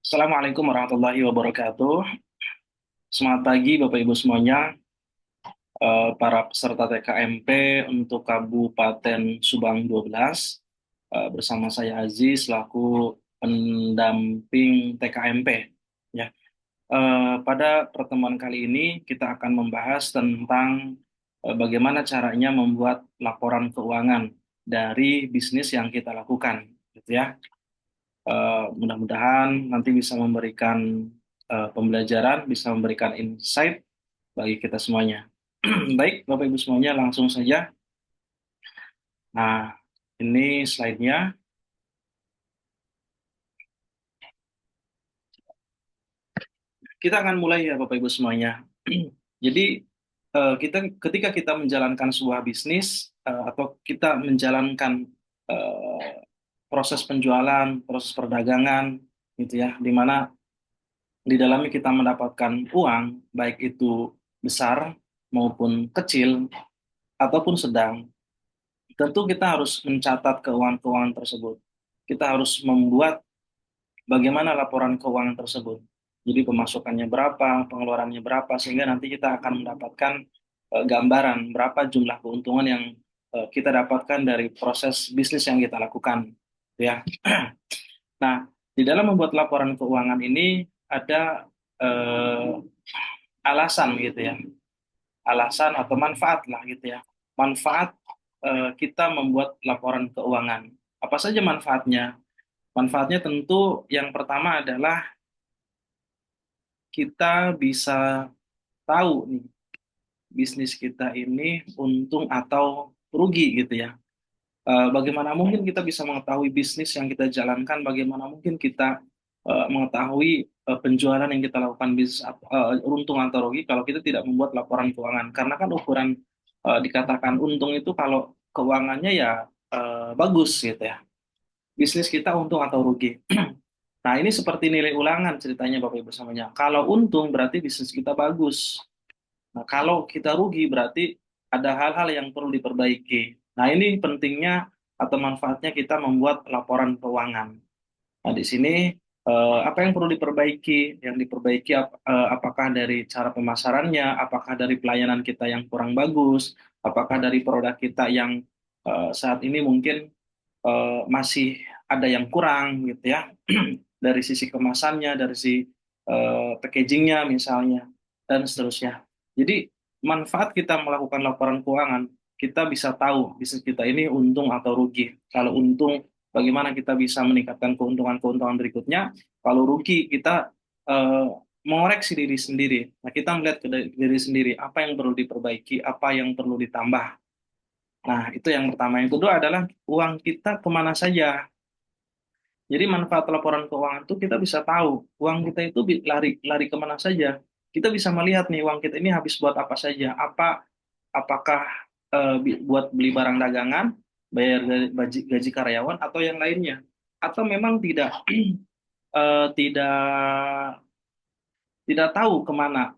Assalamualaikum warahmatullahi wabarakatuh. Semangat pagi Bapak Ibu semuanya, para peserta TKMP untuk Kabupaten Subang 12, bersama saya Aziz selaku pendamping TKMP. Ya, pada pertemuan kali ini kita akan membahas tentang bagaimana caranya membuat laporan keuangan dari bisnis yang kita lakukan, gitu ya. Mudah-mudahan nanti bisa memberikan pembelajaran, bisa memberikan insight bagi kita semuanya. Baik, Bapak Ibu semuanya, langsung saja. Nah, ini slide-nya. Kita akan mulai ya, Bapak Ibu semuanya. Jadi, ketika kita menjalankan sebuah bisnis atau kita menjalankan eh, proses penjualan, proses perdagangan, gitu ya, di mana di dalamnya kita mendapatkan uang, baik itu besar maupun kecil ataupun sedang, tentu kita harus mencatat keuangan-keuangan tersebut. Kita harus membuat bagaimana laporan keuangan tersebut. Jadi pemasukannya berapa, pengeluarannya berapa, sehingga nanti kita akan mendapatkan gambaran berapa jumlah keuntungan yang kita dapatkan dari proses bisnis yang kita lakukan. Ya. Nah, di dalam membuat laporan keuangan ini ada eh, alasan gitu ya, alasan atau manfaat lah gitu ya. Manfaat kita membuat laporan keuangan. Apa saja manfaatnya? Manfaatnya tentu yang pertama adalah kita bisa tahu nih bisnis kita ini untung atau rugi gitu ya. Bagaimana mungkin kita bisa mengetahui bisnis yang kita jalankan? Bagaimana mungkin kita mengetahui penjualan yang kita lakukan bisnis untung atau rugi kalau kita tidak membuat laporan keuangan? Karena kan ukuran dikatakan untung itu kalau keuangannya ya bagus gitu ya. Bisnis kita untung atau rugi. Nah, ini seperti nilai ulangan ceritanya Bapak Ibu semuanya. Kalau untung berarti bisnis kita bagus. Nah, kalau kita rugi berarti ada hal-hal yang perlu diperbaiki. Nah, ini pentingnya atau manfaatnya kita membuat laporan keuangan. Nah, di sini apa yang perlu diperbaiki? Yang diperbaiki apakah dari cara pemasarannya, apakah dari pelayanan kita yang kurang bagus, apakah dari produk kita yang saat ini mungkin masih ada yang kurang gitu ya, dari sisi kemasannya, dari sisi packagingnya misalnya, dan seterusnya. Jadi manfaat kita melakukan laporan keuangan, kita bisa tahu bisnis kita ini untung atau rugi. Kalau untung, bagaimana kita bisa meningkatkan keuntungan-keuntungan berikutnya. Kalau rugi, kita eh, mengoreksi diri sendiri. Nah, kita melihat ke diri sendiri, apa yang perlu diperbaiki, apa yang perlu ditambah. Nah, itu yang pertama. Yang kedua adalah uang kita kemana saja. Jadi manfaat laporan keuangan itu kita bisa tahu uang kita itu lari lari kemana saja. Kita bisa melihat nih uang kita ini habis buat apa saja. Apakah buat beli barang dagangan, bayar gaji karyawan atau yang lainnya. Atau memang tidak tidak tidak tahu kemana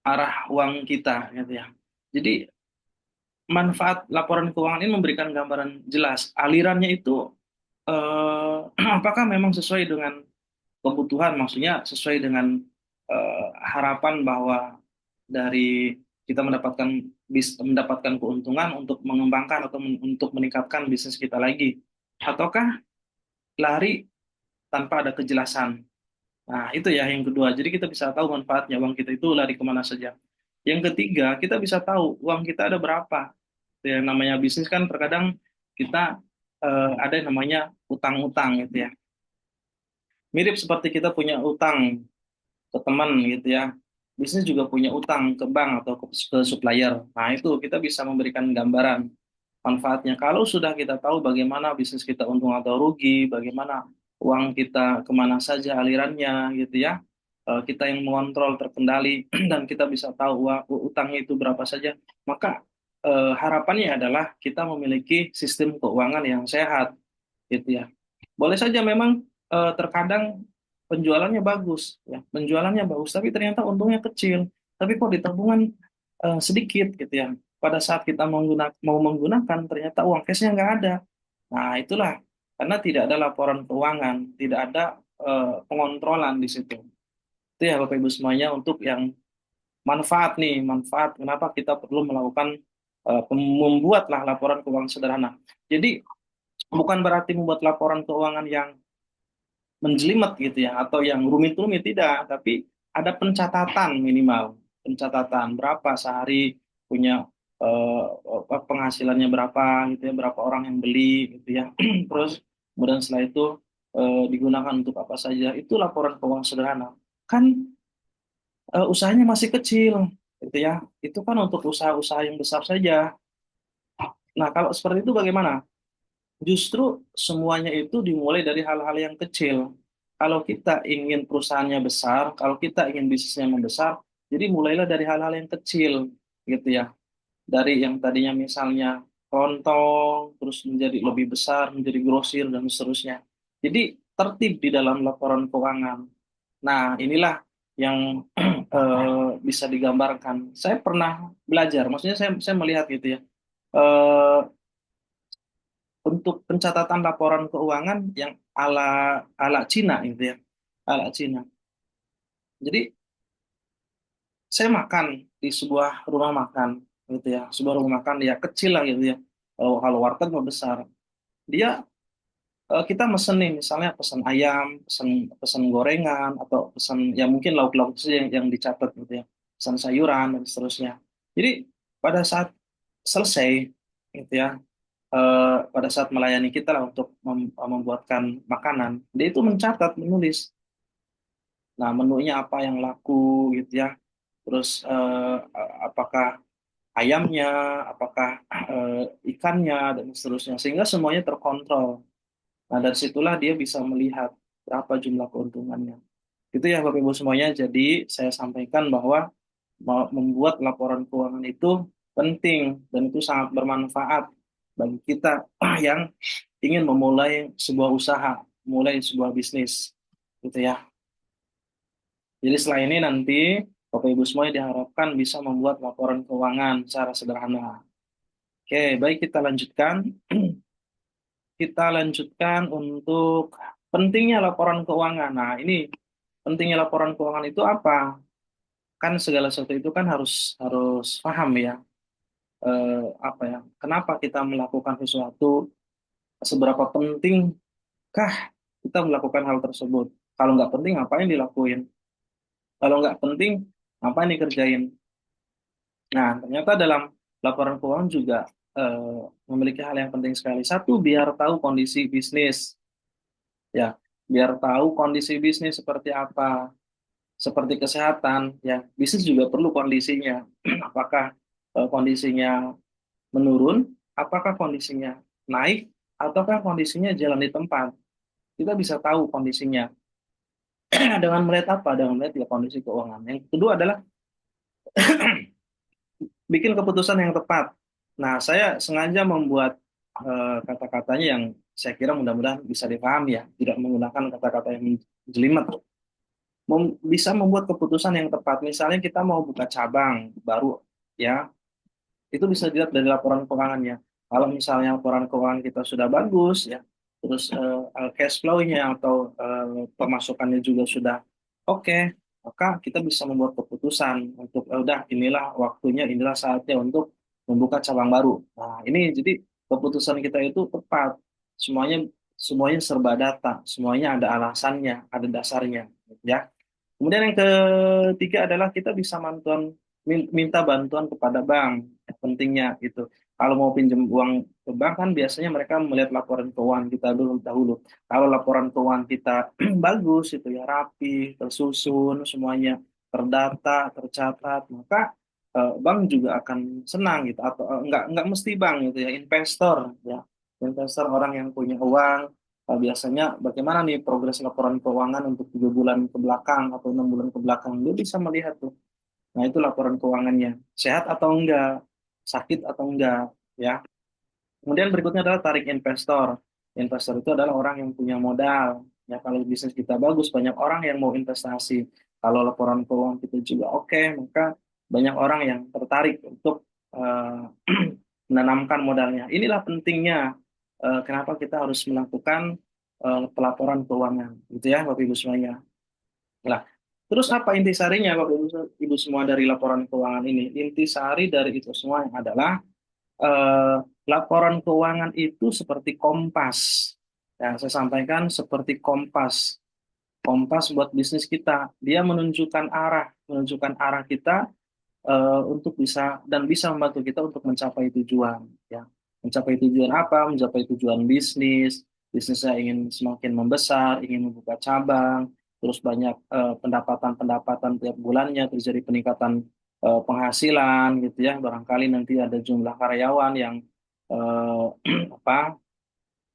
arah uang kita gitu ya. Jadi manfaat laporan keuangan ini memberikan gambaran jelas. Alirannya itu apakah memang sesuai dengan kebutuhan, maksudnya sesuai dengan harapan bahwa dari kita mendapatkan keuntungan untuk mengembangkan atau untuk meningkatkan bisnis kita lagi, ataukah lari tanpa ada kejelasan. Nah, itu ya yang kedua. Jadi kita bisa tahu manfaatnya uang kita itu lari kemana saja. Yang ketiga, kita bisa tahu uang kita ada berapa. Yang namanya bisnis kan terkadang kita ada yang namanya utang-utang gitu ya. Mirip seperti kita punya utang ke teman gitu ya. Bisnis juga punya utang ke bank atau ke supplier. Nah, itu kita bisa memberikan gambaran manfaatnya. Kalau sudah kita tahu bagaimana bisnis kita untung atau rugi, bagaimana uang kita kemana saja alirannya gitu ya. Kita yang mengontrol terkendali dan kita bisa tahu utangnya itu berapa saja. Maka harapannya adalah kita memiliki sistem keuangan yang sehat gitu ya. Boleh saja memang terkadang penjualannya bagus, ya, penjualannya bagus, tapi ternyata untungnya kecil. Tapi kok di tabungan sedikit gitu ya. Pada saat kita mau menggunakan, ternyata uang cashnya nggak ada. Nah, itulah karena tidak ada laporan keuangan, tidak ada pengontrolan di situ. Itu ya Bapak Ibu semuanya untuk yang manfaat nih, manfaat kenapa kita perlu melakukan membuatlah laporan keuangan sederhana. Jadi bukan berarti membuat laporan keuangan yang menjelimet gitu ya atau yang rumit-rumit tidak, tapi ada pencatatan minimal, pencatatan berapa sehari punya penghasilannya berapa gitu ya, berapa orang yang beli gitu ya. Terus kemudian setelah itu digunakan untuk apa saja. Itu laporan keuangan sederhana. Kan usahanya masih kecil gitu ya. Itu kan untuk usaha-usaha yang besar saja. Nah, kalau seperti itu bagaimana? Justru semuanya itu dimulai dari hal-hal yang kecil. Kalau kita ingin perusahaannya besar, kalau kita ingin bisnisnya membesar, jadi mulailah dari hal-hal yang kecil, gitu ya. Dari yang tadinya misalnya kelontong, terus menjadi lebih besar, menjadi grosir, dan seterusnya. Jadi tertib di dalam laporan keuangan. Nah, inilah yang bisa digambarkan. Saya pernah belajar, maksudnya saya melihat gitu ya. Eh, untuk pencatatan laporan keuangan yang ala ala Cina gitu ya, ala Cina. Jadi saya makan di sebuah rumah makan gitu ya, sebuah rumah makan ya kecil lah gitu ya. Kalau warteg mah besar. Dia kita mesen nih misalnya pesan ayam, pesan pesan gorengan atau pesan ya mungkin lauk-lauk saja yang dicatat gitu ya, pesan sayuran dan seterusnya. Jadi pada saat selesai gitu ya, pada saat melayani kita lah untuk membuatkan makanan, dia itu mencatat, menulis. Nah, menunya apa yang laku gitu ya. Terus apakah ayamnya, apakah ikannya dan seterusnya, sehingga semuanya terkontrol. Nah, dari situlah dia bisa melihat berapa jumlah keuntungannya. Itu ya Bapak Ibu semuanya. Jadi saya sampaikan bahwa membuat laporan keuangan itu penting dan itu sangat bermanfaat bagi kita yang ingin memulai sebuah usaha, mulai sebuah bisnis, gitu ya. Jadi setelah ini nanti Bapak Ibu semuanya diharapkan bisa membuat laporan keuangan secara sederhana. Oke, baik kita lanjutkan. Kita lanjutkan untuk pentingnya laporan keuangan. Nah, ini pentingnya laporan keuangan itu apa? Kan segala sesuatu itu kan harus harus paham ya. Apa ya? Kenapa kita melakukan sesuatu? Seberapa pentingkah kita melakukan hal tersebut? Kalau nggak penting, ngapain dilakuin? Kalau nggak penting, ngapain dikerjain? Nah, ternyata dalam laporan keuangan juga memiliki hal yang penting sekali. Satu, biar tahu kondisi bisnis, ya, biar tahu kondisi bisnis seperti apa, seperti kesehatan, ya, bisnis juga perlu kondisinya. Apakah kondisinya menurun, apakah kondisinya naik, ataukah kondisinya jalan di tempat. Kita bisa tahu kondisinya dengan melihat apa? Dengan melihat ya kondisi keuangan. Yang kedua adalah bikin keputusan yang tepat. Nah, saya sengaja membuat kata-katanya yang saya kira mudah-mudahan bisa dipahami ya, tidak menggunakan kata-kata yang jelimet. Bisa membuat keputusan yang tepat. Misalnya kita mau buka cabang baru, ya, itu bisa dilihat dari laporan keuangannya. Kalau misalnya laporan keuangan kita sudah bagus, ya, terus cash flow-nya atau pemasukannya juga sudah oke, maka kita bisa membuat keputusan untuk udah inilah waktunya, inilah saatnya untuk membuka cabang baru. Nah, ini jadi keputusan kita itu tepat. Semuanya semuanya serba data, semuanya ada alasannya, ada dasarnya, ya. Kemudian yang ketiga adalah kita bisa minta bantuan kepada bank. Pentingnya itu. Kalau mau pinjam uang ke bank kan biasanya mereka melihat laporan keuangan kita dulu dahulu. Kalau laporan keuangan kita bagus itu ya rapi, tersusun, semuanya terdata, tercatat, maka bank juga akan senang gitu. Atau enggak mesti bank gitu ya, investor ya. Investor orang yang punya uang. Biasanya bagaimana nih progres laporan keuangan untuk 3 bulan ke belakang atau 6 bulan ke belakang, dia bisa melihat tuh. Nah, itu laporan keuangannya. Sehat atau enggak, sakit atau enggak, ya. Kemudian berikutnya adalah tarik investor. Investor itu adalah orang yang punya modal. Ya, kalau bisnis kita bagus, banyak orang yang mau investasi. Kalau laporan keuangan kita juga oke, maka banyak orang yang tertarik untuk eh, menanamkan modalnya. Inilah pentingnya kenapa kita harus melakukan pelaporan keuangan, gitu ya, Bapak Ibu semuanya. Nah, terus apa intisarinya Bapak Ibu, Ibu semua dari laporan keuangan ini? Intisari dari itu semua adalah eh, laporan keuangan itu seperti kompas. Ya, saya sampaikan seperti kompas. Kompas buat bisnis kita. Dia menunjukkan arah kita untuk bisa dan bisa membantu kita untuk mencapai tujuan. Ya, mencapai tujuan apa? Mencapai tujuan bisnis. Bisnisnya ingin semakin membesar, ingin membuka cabang, terus banyak pendapatan-pendapatan tiap bulannya, terjadi peningkatan penghasilan gitu ya. Barangkali nanti ada jumlah karyawan yang eh, apa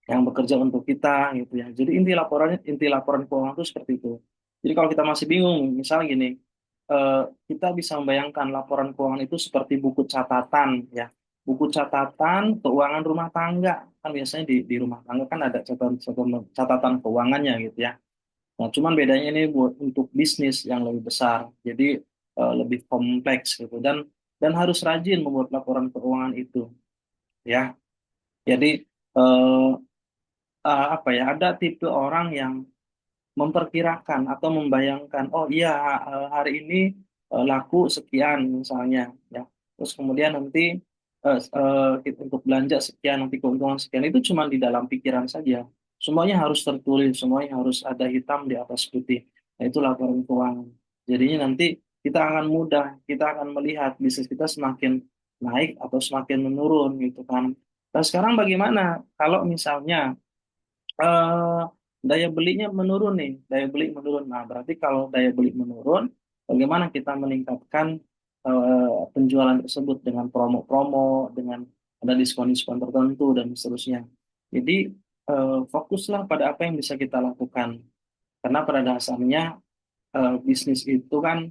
yang bekerja untuk kita gitu ya. Jadi inti laporan keuangan itu seperti itu. Jadi kalau kita masih bingung, misalnya gini, eh, kita bisa membayangkan laporan keuangan itu seperti buku catatan ya. Buku catatan keuangan rumah tangga kan biasanya di rumah tangga kan ada catatan keuangannya gitu ya. Nah, cuman bedanya ini buat untuk bisnis yang lebih besar. Jadi lebih kompleks gitu dan harus rajin membuat laporan keuangan itu ya. Jadi eh, apa ya, ada tipe orang yang memperkirakan atau membayangkan, oh iya hari ini laku sekian misalnya, ya. Terus kemudian nanti untuk belanja sekian, nanti keuntungan sekian, itu cuma di dalam pikiran saja. Semuanya harus tertulis, semuanya harus ada hitam di atas putih. Nah, itu laporan keuangan. Jadinya nanti kita akan mudah, kita akan melihat bisnis kita semakin naik atau semakin menurun gitu kan. Nah, sekarang bagaimana kalau misalnya eh, daya belinya menurun nih, daya beli menurun. Nah, berarti kalau daya beli menurun, bagaimana kita meningkatkan penjualan tersebut dengan promo-promo, dengan ada diskon-diskon tertentu dan seterusnya. Jadi fokuslah pada apa yang bisa kita lakukan. Karena pada dasarnya bisnis itu kan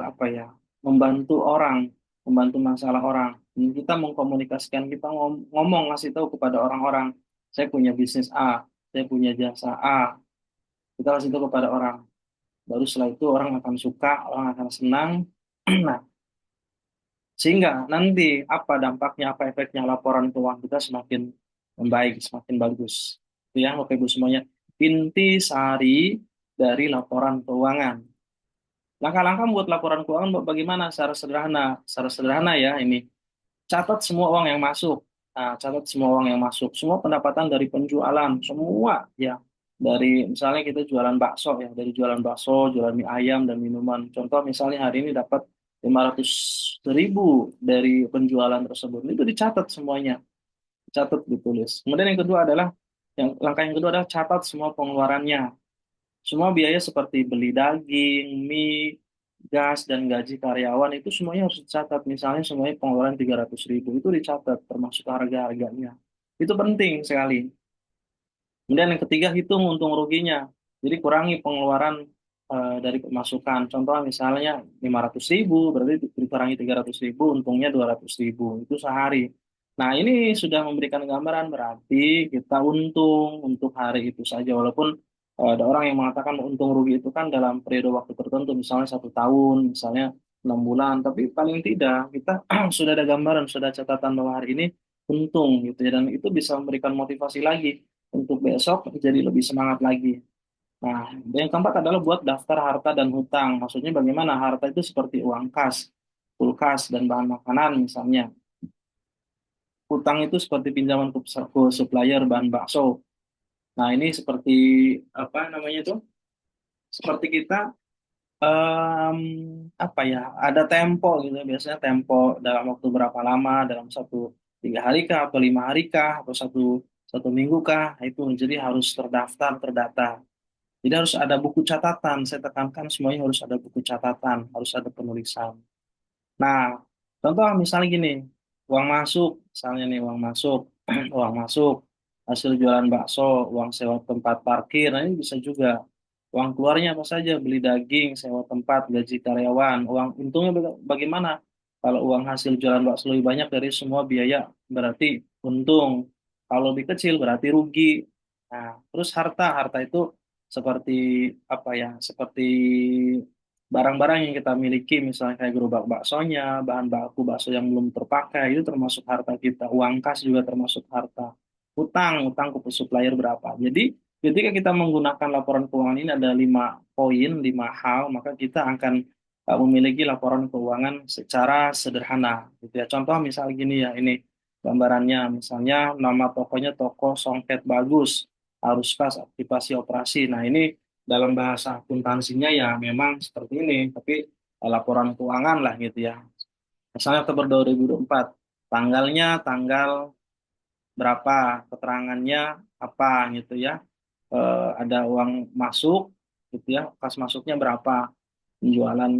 apa ya, membantu orang, membantu masalah orang. Dan kita mengkomunikasikan, kita ngomong ngasih tahu kepada orang-orang, saya punya bisnis A, saya punya jasa A, kita kasih tahu kepada orang. Baru setelah itu orang akan suka, orang akan senang. Nah, sehingga nanti apa dampaknya, apa efeknya, laporan keuangan kita semakin membaik, semakin bagus. Itu ya, Bapak Ibu semuanya. Inti sari dari laporan keuangan. Langkah-langkah membuat laporan keuangan bagaimana secara sederhana? Secara sederhana ya ini. Catat semua uang yang masuk. Nah, catat semua uang yang masuk. Semua pendapatan dari penjualan, semua ya. Dari misalnya kita jualan bakso ya, dari jualan bakso, jualan mie ayam dan minuman. Contoh misalnya hari ini dapat 500.000 dari penjualan tersebut. Itu dicatat semuanya, catat ditulis. Kemudian yang kedua adalah langkah yang kedua adalah catat semua pengeluarannya. Semua biaya seperti beli daging, mie, gas, dan gaji karyawan itu semuanya harus dicatat. Misalnya semuanya pengeluaran 300.000 itu dicatat termasuk harga-harganya. Itu penting sekali. Kemudian yang ketiga hitung untung ruginya. Jadi kurangi pengeluaran dari pemasukan. Contoh misalnya 500.000 berarti dikurangi 300.000 untungnya 200.000 itu sehari. Nah ini sudah memberikan gambaran berarti kita untung untuk hari itu saja. Walaupun ada orang yang mengatakan untung rugi itu kan dalam periode waktu tertentu misalnya 1 tahun, misalnya 6 bulan. Tapi paling tidak kita sudah ada gambaran, sudah ada catatan bahwa hari ini untung gitu ya. Dan itu bisa memberikan motivasi lagi untuk besok jadi lebih semangat lagi. Nah, yang keempat adalah buat daftar harta dan hutang. Maksudnya bagaimana harta itu seperti uang kas, kulkas, dan bahan makanan misalnya. Hutang itu seperti pinjaman ke supplier bahan bakso. Nah, ini seperti apa namanya itu? Seperti kita em, apa ya? Ada tempo gitu. Biasanya tempo dalam waktu berapa lama? Dalam 3 hari kah, atau 5 hari kah, atau satu minggu kah? Itu jadi harus terdaftar, terdata. Jadi harus ada buku catatan. Saya tekankan semuanya harus ada buku catatan, harus ada penulisan. Nah, contoh misalnya gini, uang masuk, misalnya nih uang masuk, uang masuk, hasil jualan bakso, uang sewa tempat parkir, nah ini bisa juga. Uang keluarnya apa saja, beli daging, sewa tempat, gaji karyawan, uang untungnya bagaimana? Kalau uang hasil jualan bakso lebih banyak dari semua biaya, berarti untung. Kalau lebih kecil berarti rugi. Nah, terus harta itu seperti apa ya? Seperti barang-barang yang kita miliki, misalnya kayak gerobak baksonya, bahan baku bakso yang belum terpakai, itu termasuk harta kita. Uang kas juga termasuk harta. utang ke supplier berapa. Jadi ketika kita menggunakan laporan keuangan ini ada 5 poin, 5 hal, maka kita akan memiliki laporan keuangan secara sederhana. Gitu ya. Contoh misal gini ya, ini gambarannya, misalnya nama tokonya toko Songket Bagus, arus kas, aktivasi operasi. Nah ini dalam bahasa akuntansinya ya memang seperti ini, tapi laporan keuangan lah gitu ya. Misalnya Oktober 2024, tanggalnya tanggal berapa, keterangannya apa gitu ya. Ada uang masuk gitu ya, kas masuknya berapa, penjualan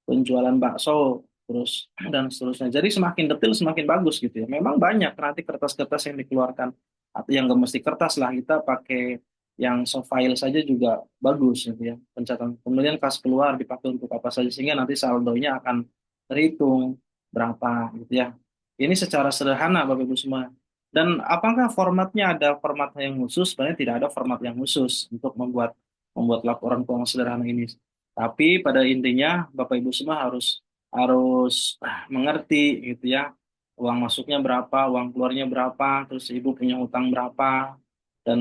penjualan bakso, terus dan seterusnya. Jadi semakin detail semakin bagus gitu ya. Memang banyak nanti kertas-kertas yang dikeluarkan atau yang nggak mesti kertas lah, kita pakai yang soft file saja juga bagus gitu ya. Pencatatan kemudian kas keluar dipakai untuk apa saja sehingga nanti saldonya akan terhitung berapa gitu ya. Ini secara sederhana Bapak Ibu semua. Dan apakah formatnya ada format yang khusus? Sebenarnya tidak ada format yang khusus untuk membuat membuat laporan keuangan sederhana ini. Tapi pada intinya Bapak Ibu semua harus harus mengerti gitu ya. Uang masuknya berapa, uang keluarnya berapa, terus Ibu punya utang berapa, dan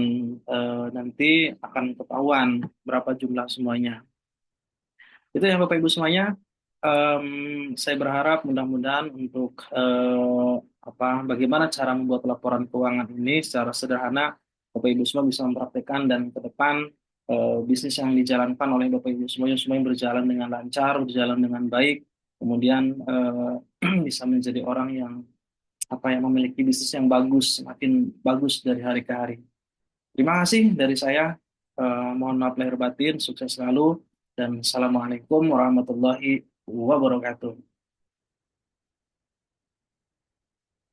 nanti akan ketahuan berapa jumlah semuanya. Itu ya Bapak Ibu semuanya. Saya berharap mudah-mudahan untuk bagaimana cara membuat laporan keuangan ini secara sederhana, Bapak Ibu semua bisa mempraktekkan dan ke depan bisnis yang dijalankan oleh Bapak Ibu semuanya semuanya berjalan dengan lancar, berjalan dengan baik, kemudian bisa menjadi orang yang memiliki bisnis yang bagus, semakin bagus dari hari ke hari. Terima kasih dari saya. Mohon maaf lahir batin, sukses selalu, dan Assalamualaikum warahmatullahi wabarakatuh.